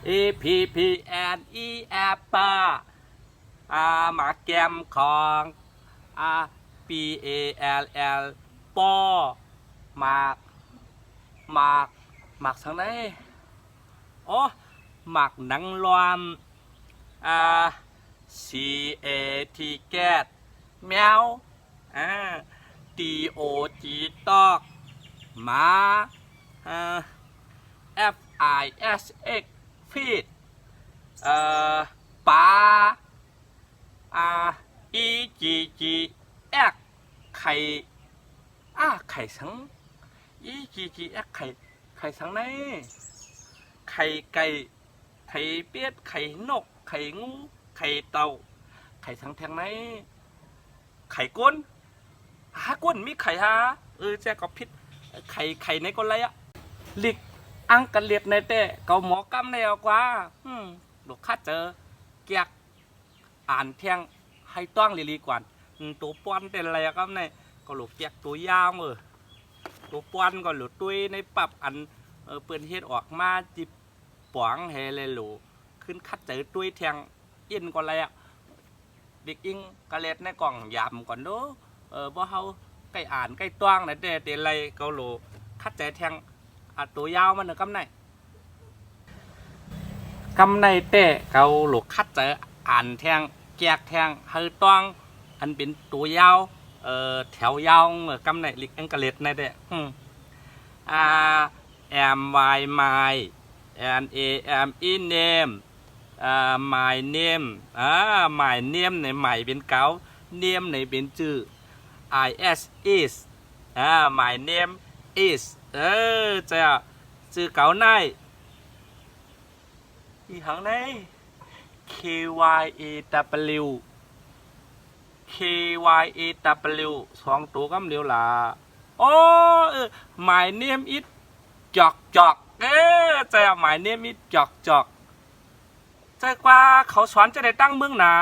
A P P N E apple หมากแกมของ P A L L ปอหมากทางไหนอ๋อหมากหนังลวมC A T cat แมวT O G ตอกหมา F I S X ฟีดปลาE G G X ไข่ไข่สัง E G G X ไข่สังไหนไข่ไก่ไข่เป็ดไข่นกไข่งูไข่เต่าไข่สังแทงไหนไข่ก้นก้นมีไข่แจ๊ก็พิษไข่ในก้นไรลิกอังกันเลียดในเตะเกาหมอกำในเอากว่าลูกค้าเจอเกียกอ่านเที่ยงให้ต้องลีกว่าตัวป้อนเป็นอะไรก็ในก็หลุดเกียกตัวยาวตัวป้อนก็หลุดตุ้ยในปรับอันเปิดเฮ็ดออกมาจิบป๋องเฮเลยหลูขึ้นคัดเจอตุ้ยเที่ยงอินก่อนอะไรเด็กอิงกระเล็ดในกล่องยำก่อนดูบ่เฮาใกล้อ่านใกล้ต้วงนะเตะอะไรเกาหลูคัดเจอเที่ยงตัวยาวมันเนอะกำในเตะเกาหลูคัดเจออ่านเที่ยงแจกแทงเฮอต้องอันเป็นตัวยาวแถวยาวเหมือนกำในลิกอังกฤษในเด็กam y my and a am in name my name my name ในใหม่เป็นเก่า name ในเป็นชื่อ is is my name is จะชื่อเก่าในอีหังในK Y A W K Y A W สองตัวกำเร็วล่ะmy name is จอกใจmy name is จอกใจกว่าเขาสอนจะได้ตั้งเมืองนา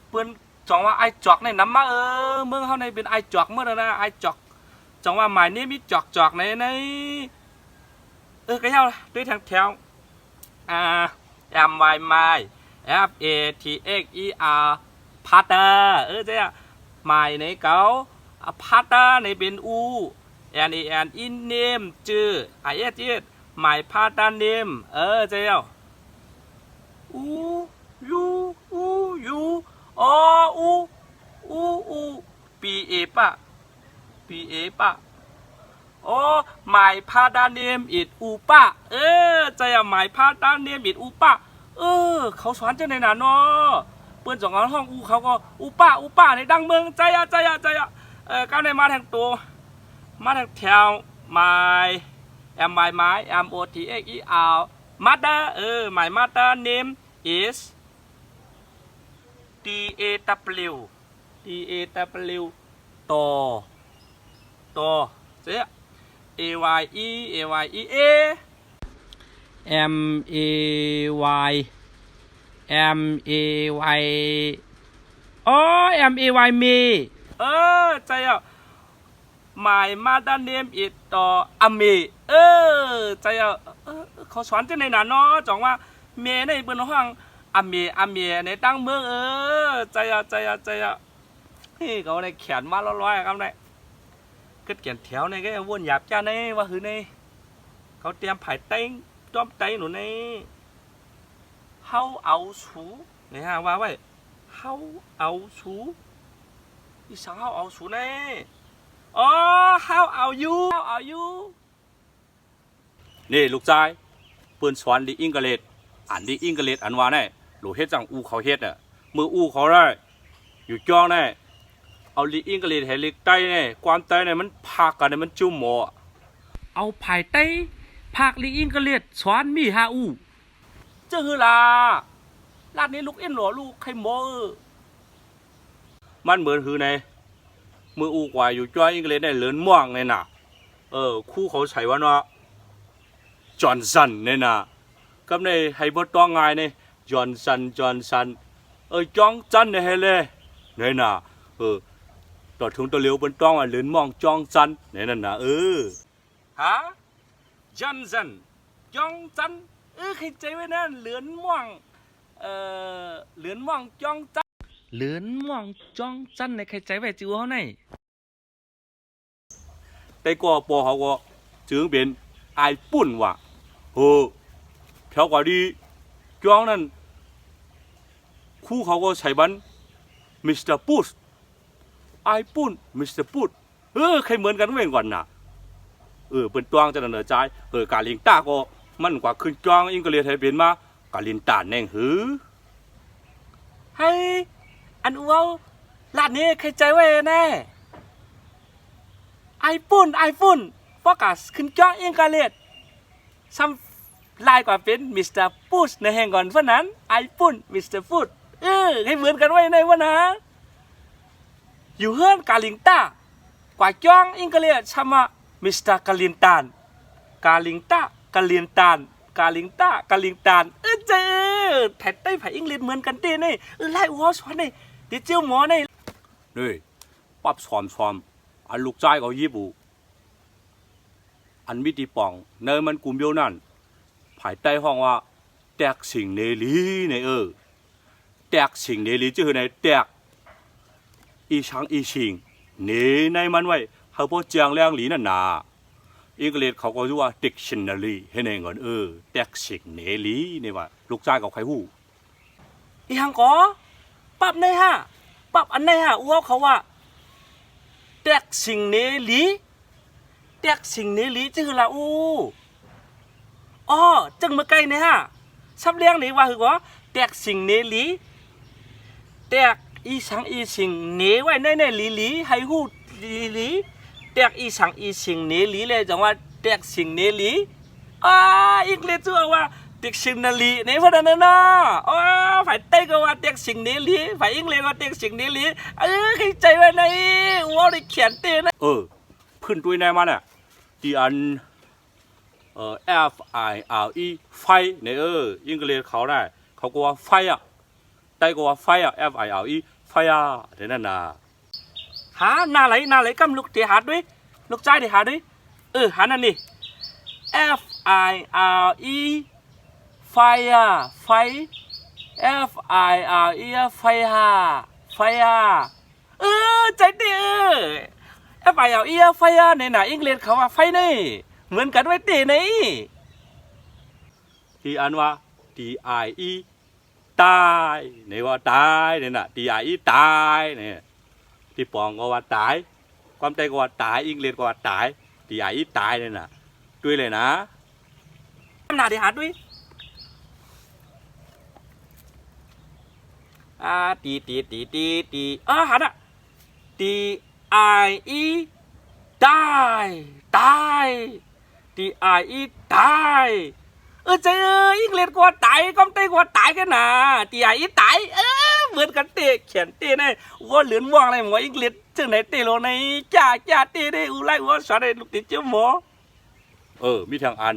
เปิ้นจองว่าไอจอกในน้ำมาเมืองเขาในเป็นไอจอกเมื่อนะไอจอกจองว่าmy name is จอกในก็ยาวด้วยทางแถวM Y my F A T X E R พาตเตอร์เจ้า my ในเก่าพาตเตอร์ในเป็นอู N E N in name ชื่อ I S S my partner name เจ้าอูP A ป่ะ my partner name is อูป่ะใจmy partner name is อูป่ะเขาสอนจังในน่ะเนาะเปิ้น2ห้องอูเขาก็อูป่ะในดังเมืองใจก้าวในมาทางตัวมาทางแถว my M O T H E R mother my mother name is D A W ต่อเจ้าA Y E A M A Y M A Y M A Y มีใจmy mother name is ต่ออเมใจเขาสอนจังในน่ะเนาะจังว่าเมในเปิ้นห้องอเมในตั้งเมืองใจนี่เขาในเขียนมาร้อยๆครับเนี่ยก็เขียนแถวในก็วนหยาบจ้าในว่าคือในเขาเตรียมไผ่เต้งจอมเต้งหนูในเฮาเอาสูนี่ฮะว่าไว้เฮาเอาสูอีสังเฮาเอาสูในhow are you นี่ลูกชายเปิ้นสอนดิอังกฤษดิอังกฤษอันว่าแน่หลูเฮ็ดจังอูเขาเฮ็ดน่ะมืออูเขาได้อยู่จ้องแน่เอาดิอังกฤษให้ลิกใต้แน่ความใต้เนี่ยมันพากกันเนี่ยมันจุ่มหมอเอาไผ่ใต้พากดิอังกฤษสอนมีฮาอูเจ้าฮือล่ะลาดนี้ลูกเอ็นหล่อลูกใครหมอมันเหมือนคือในมืออูกว่าอยู่จ้อยอังกฤษได้เหลือนม่วงเนี่ยน่ะคู่เขาใช้ว่าเนาะจอห์นสันเนี่ยน่ะกับในไฮเบอร์ต้องไงเนี่ยจอห์นสันจองจันเนี่ยเฮเลยเนี่ยน่ะต่อถึงตัวเลี้ยวบนต้องเหลือนม่วงจองจันเนี่ยนั่นน่ะฮะจอห์นสันจองจัน ใครใจไว้นั่นเหลือนม่วงเหลือนม่วงจ้องจันเหลือนม่วงจ้องจันในใครใจไว้จิ๋วเขาไหนแต่ก็ปอเขาก็จึงเป็นไอปุ่นว่ะเท่ากว่าดีจ้องนั่นคู่เขาก็ใช้บันมิสเตอร์ปูสไอปุ่นมิสเตอร์ปูสใครเหมือนกันเว้งก่อนน่ะเป็นตัวงจะดำเนินใจการเลี้ยงตาก็มันกว่าขึ้นจ้องอิงก็เรียนให้เป็นมาการเลี้ยงตาแน่งให้อันอ้วลาดนี้ใครใจไว้แน่ไอปุ่นเพราะการขึ้นจ้องอิงก็เรียนซ้ำลายกว่าเป็นมิสเตอร์ปูสในแห่งก่อนเพราะนั้นไอปุ่นมิสเตอร์ปูสให้เหมือนกันไว้ในวันนะอยู่เฮือนการเลี้ยงตากว่าจ้องอิงก็เรียนชมามิสเตอร์กาลินตานกาลิงตากาลินตานกาลิงตากาลิงตานเจอแถดใต้ไผ่อังกฤษเหมือนกันเต้นี่ไล่วอสวันนี่ดิเจียวหมอนี่นี่ปั๊บซ้อมอันลูกใจเขายิบุอันมิติป่องเนยมันกลุ่มเดียวนั่นไผ่ใต้ห้องว่าแตกสิ่งเนลีในแตกสิ่งเนลีชื่อในแตกอีช้างอีชิงเนในมันไว้เขาพอเจียงแรงหลีนั่นนาอังกฤษเขาก็เรียกว่า dictionary ให้ในเงินแตกสิ่งเนลีนี่ว่าลูกชายกับใครหูอีหังก็ปั๊บในฮะปั๊บอันในฮะอ้วเขาว่าแตกสิ่งเนลีแตกสิ่งเนลีจือละจึงเมื่อไกลเนี่ยฮะซับเลี้ยงนี่ว่าคือว่าแตกสิ่งเนลีแตกอีสังอีสิ่งเนไว้ในลีให้หูลีแตกอีสังอีสิ่งเนลีเลยจังว่าแตกสิ่งเนลีอังกฤษชื่อว่าdictionary ในพนันน่ะฝ่ายใต้ก็ว่าแตกสิ่งเนลีฝ่ายอังกฤษก็แตกสิ่งเนลีใครใจไว้ในว่าได้เขียนเต้นะพื้นตัวไหนมาเนี่ยที่อันFIRE ไฟเนี่ยอังกฤษเขาได้เขาก็ว่าไฟใต้ก็ว่าไฟFIRE ไฟเดี๋ยวนั่นน่ะหาหน้าไหลกำลูกเตะหาด้วยลูกใจเตะหาด้วยหานั่นนี่ FIRE ไฟใจเตะFIRE ไฟเนี่ยน่ะอังกฤษเขาว่าไฟนี่เหมือนกันไว้เตะนี่ที่อันว่า DIE ตายเนี่ยว่าตายเนี่ยน่ะ DIE ตายเนี่ยที่ปองก็ว่าตายความใจก็ว่าตายอังกฤษก็ว่าตาย DIE ตายเนี่ยน่ะด้วยเลยนะหน้าที่หาด้วยตีหาน่ะ DIE ตายDIE ตายใจอังกฤษกว่าตายก็ไม่กว่าตายกันนะDIE ตายเหมือนกันเตะเขียนเตะในว่าเหลือนว่างอะไรหมออังกฤษจึงไหนเตะลงในจ่าเตะได้อุไรว่าสอนในลูกติดเจ้าหมอมีทางอัน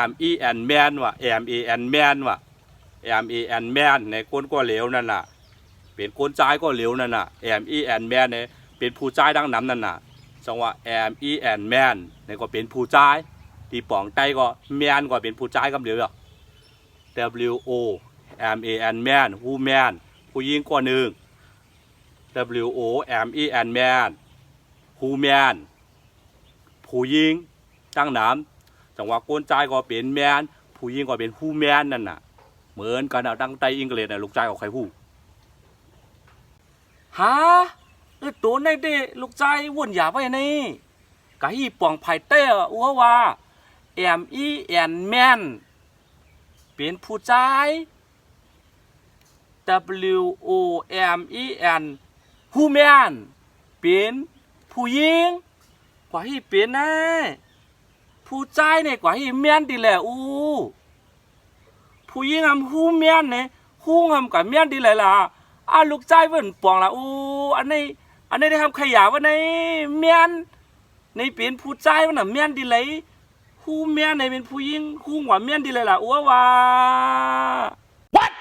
MAN man ว่ะ MAN man ว่ะ MAN man ในคนก็เหลวนั่นน่ะเป็นคนใจก็เหลวนั่นน่ะ MAN man เนี่ยเป็นผู้ใจดังน้ำนั่นน่ะจังว่า MAN man เนี่ยก็เป็นผู้ใจที่ป่องใต้ก็แมนก็เป็นผู้ใจกำเหลวWOMAN man who man ผู้หญิงก็หนึ่ง WOMAN man who man ผู้หญิงตั้งน้ำจังว่าคนใจก็เป็นแมนผู้หญิงก็เป็นwho man นั่นน่ะเหมือนกันเอาตั้งใต้อังกฤษน่ะลูกใจของใครผู้ฮะตัวในเด้ลูกใจวุ่นหยาไปนี่กะฮีป่องไผ่เต้ว่า MEN man เป็นผู้ใจ WOMEN who man เป็นผู้หญิงกว่าฮีเป็นแน่ผู้ใจเนี่ยกว่าฮีแม่นดีแหละผู้หญิงฮู้แม่นเนี่ยฮู้กับแม่นดีเลยล่ะลูกใจเพิ่นป่องล่ะอันนี้ได้ทำขยะว่าในแม่นในเป็นผู้ใจมันน่ะแม่นดีเลยฮู้แม่นในเป็นผู้หญิงฮู้กว่าแม่นดีเลยล่ะว่า What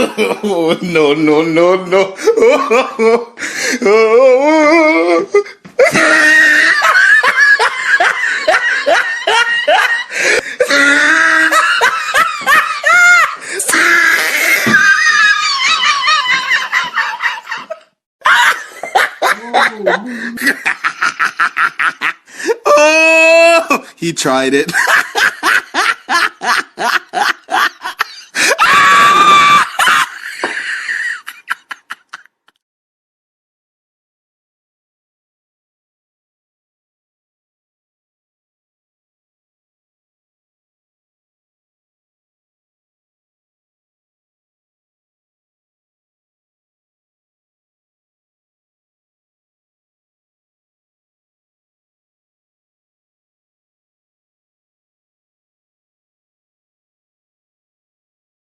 Oh, no, no, no, no. Oh, he tried it.